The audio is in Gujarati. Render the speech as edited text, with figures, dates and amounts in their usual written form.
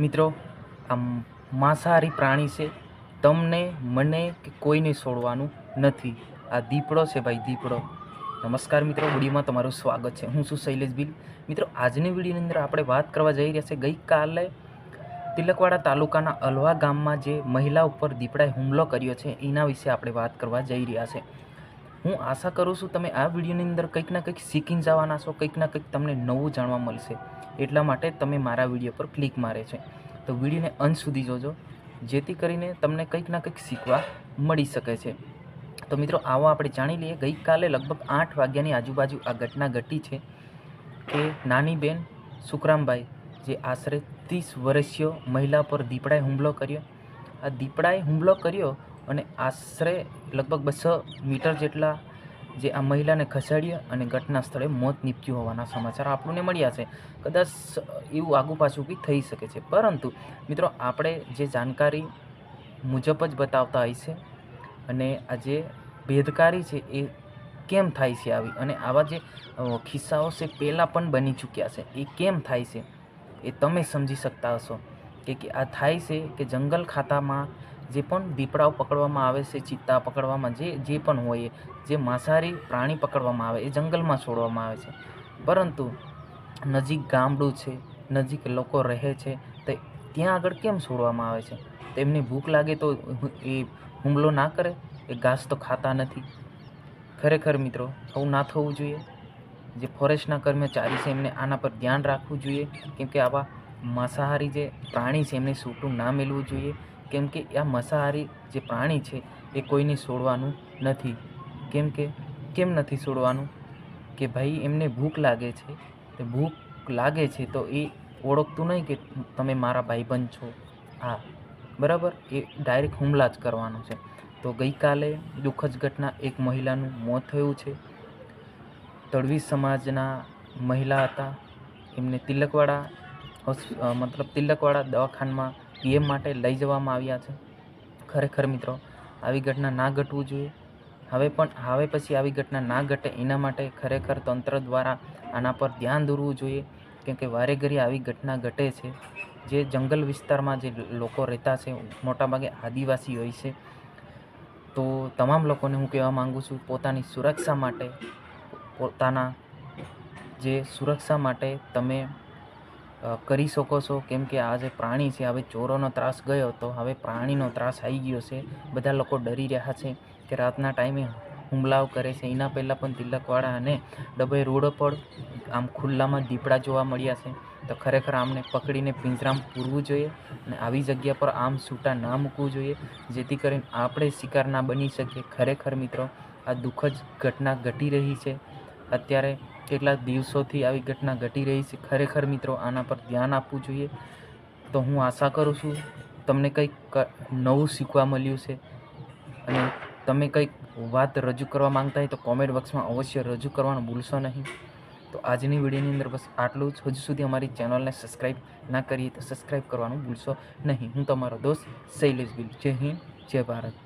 મિત્રો, આ માંસાહારી પ્રાણી છે. તમને મને કે કોઈને છોડવાનું નથી. આ દીપડો છે ભાઈ, દીપડો. નમસ્કાર મિત્રો, વિડીયોમાં તમારું સ્વાગત છે. હું છું શૈલેષ ભીલ. મિત્રો, આજની વિડીયોની અંદર આપણે વાત કરવા જઈ રહ્યા છે ગઈકાલે તિલકવાડા તાલુકાના અલવા ગામમાં જે મહિલા ઉપર દીપડાએ હુમલો કર્યો છે એના વિશે આપણે વાત કરવા જઈ રહ્યા છે. હું આશા કરું છું તમે આ વિડીયોની અંદર કંઈક ના કંઈક શીખીને જવાના છો, કંઈક ના કંઈક તમને નવું જાણવા મળશે. એટલા માટે તમે મારા વિડીયો પર ક્લિક મારે છે. તો વિડીયોને અંત સુધી જોજો, જેથી કરીને તમને કંઈક ના કંઈક શીખવા મળી શકે છે. તો મિત્રો, આવો આપણે જાણી લઈએ. ગઈકાલે લગભગ 8 વાગ્યાની આજુબાજુ આ ઘટના ઘટી છે કે નાની બેન સુખરામભાઈ, જે આશરે 30 વર્ષીય મહિલા પર દીપડાએ હુમલો કર્યો. આ દીપડાએ હુમલો કર્યો અને આશરે લગભગ 200 મીટર જેટલા જે આ મહિલાને ખસેડી અને ઘટના સ્થળે મોત નીપજ્યું હોવાના સમાચાર આપણને મળ્યા છે. કદાચ એવું આગુ પાછું બી થઈ શકે છે, પરંતુ મિત્રો આપણે જે જાણકારી મુજબ જ બતાવતા હોય છે. અને આ જે ભેદકારી છે એ કેમ થાય છે આવી, અને આવા જે કિસ્સાઓ છે પહેલાં પણ બની ચૂક્યા છે, એ કેમ થાય છે એ તમે સમજી શકતા હશો. કે આ થાય છે કે જંગલ ખાતામાં જે પણ દીપડાઓ પકડવામાં આવે છે, ચિત્તા પકડવામાં જે પણ હોય, જે માંસાહારી પ્રાણી પકડવામાં આવે એ જંગલમાં છોડવામાં આવે છે. પરંતુ નજીક ગામડું છે, નજીક લોકો રહે છે, તો ત્યાં આગળ કેમ છોડવામાં આવે છે? તેમને ભૂખ લાગે તો એ હુમલો ના કરે? એ ઘાસ તો ખાતા નથી. ખરેખર મિત્રો, આવું ના થવું જોઈએ. જે ફોરેસ્ટના કર્મચારી છે એમને આના પર ધ્યાન રાખવું જોઈએ, કેમકે આવા માંસાહારી જે પ્રાણી છે એમને છૂટું ના મેળવું જોઈએ. કેમકે આ માંસાહારી જે પ્રાણી છે એ કોઈને છોડવાનું નથી. કેમ નથી છોડવાનું? કે ભાઈ એમને ભૂખ લાગે છે, તો ભૂખ લાગે છે તો એ ઓળખતું નહીં કે તમે મારા ભાઈબંધ છો. હા, બરાબર, એ ડાયરેક્ટ હુમલા જ કરવાનો છે. તો ગઈકાલે દુઃખદ ઘટના, એક મહિલાનું મોત થયું છે. તળવી સમાજના મહિલા હતા. એમને તિલકવાડા દવાખાનામાં પીએમ માટે લઈ જવામાં આવ્યા છે. ખરેખર મિત્રો, આવી ઘટના ના ઘટવું જોઈએ. હવે પછી આવી ઘટના ના ઘટે એના માટે ખરેખર તંત્ર દ્વારા આના પર ધ્યાન દોરવું જોઈએ. કેમકે વારે ઘડી આવી ઘટના ઘટે છે. જે જંગલ વિસ્તારમાં જે લોકો રહેતા છે, મોટાભાગે આદિવાસી હોય છે. તો તમામ લોકોને હું કહેવા માગું છું, પોતાની સુરક્ષા માટે, પોતાના જે સુરક્ષા માટે તમે કરી શકો છો. કેમ કે આ જે પ્રાણી છે, હવે ચોરોનો ત્રાસ ગયો તો હવે પ્રાણીનો ત્રાસ આવી ગયો છે. બધા લોકો ડરી રહ્યા છે કે રાતના ટાઈમે હુમલાઓ કરે છે. એના પહેલાં પણ તિલકવાડા અને ડભોઈ રોડ પર આમ ખુલ્લામાં દીપડા જોવા મળ્યા છે. તો ખરેખર આમને પકડીને પિંજરામાં પૂરવું જોઈએ અને આવી જગ્યા પર આમ છૂટા ના મૂકવું જોઈએ, જેથી કરીને આપણે શિકાર ના બની શકીએ. ખરેખર મિત્રો, આ દુઃખદ ઘટના ઘટી રહી છે. અત્યારે કેટલાક દિવસોથી આવી ઘટના ઘટી રહી છે. ખરેખર મિત્રો, આના પર ધ્યાન આપવું જોઈએ. તો હું આશા કરું છું તમને કંઈક નવું શીખવા મળ્યું છે. અને તમે કંઈક વાત રજૂ કરવા માંગતા હોય તો કોમેન્ટ બોક્સમાં અવશ્ય રજૂ કરવાનું ભૂલશો નહીં. તો આજની વિડીયોની અંદર બસ આટલું જ. હજુ સુધી અમારી ચેનલને સબસ્ક્રાઈબ ના કરીએ તો સબસ્ક્રાઈબ કરવાનું ભૂલશો નહીં. હું તમારો દોસ્ત શૈલેષ ભીલ. જય હિન્દ, જય ભારત.